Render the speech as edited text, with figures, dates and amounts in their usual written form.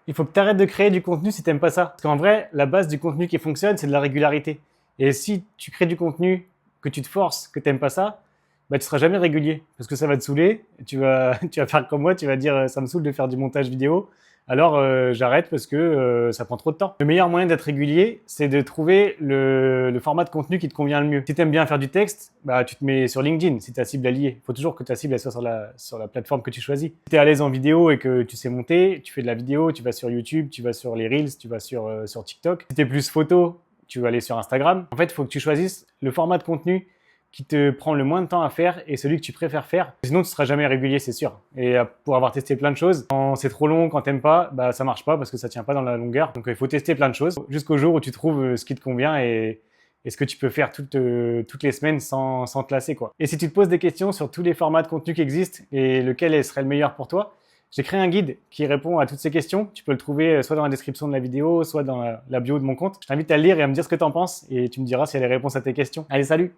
Il faut que tu arrêtes de créer du contenu si tu n'aimes pas ça. Parce qu'en vrai, la base du contenu qui fonctionne, c'est de la régularité. Et si tu crées du contenu, que tu te forces, que tu n'aimes pas ça, bah, tu ne seras jamais régulier. Parce que ça va te saouler. Tu vas faire comme moi, tu vas dire ça me saoule de faire du montage vidéo. Alors j'arrête parce que ça prend trop de temps. Le meilleur moyen d'être régulier, c'est de trouver le format de contenu qui te convient le mieux. Si tu aimes bien faire du texte, bah, tu te mets sur LinkedIn si ta cible est liée. Il faut toujours que ta cible elle soit sur la plateforme que tu choisis. Si tu es à l'aise en vidéo et que tu sais monter, tu fais de la vidéo, tu vas sur YouTube, tu vas sur les Reels, tu vas sur TikTok. Si tu es plus photo, tu vas aller sur Instagram. En fait, il faut que tu choisisses le format de contenu qui te prend le moins de temps à faire et celui que tu préfères faire. Sinon, tu seras jamais régulier, c'est sûr. Et pour avoir testé plein de choses, quand c'est trop long, quand t'aimes pas, bah ça marche pas parce que ça tient pas dans la longueur. Donc il faut tester plein de choses jusqu'au jour où tu trouves ce qui te convient et ce que tu peux faire toutes les semaines sans te lasser, quoi. Et si tu te poses des questions sur tous les formats de contenu qui existent et lequel serait le meilleur pour toi, j'ai créé un guide qui répond à toutes ces questions. Tu peux le trouver soit dans la description de la vidéo, soit dans la bio de mon compte. Je t'invite à le lire et à me dire ce que tu en penses et tu me diras s'il y a les réponses à tes questions. Allez, salut!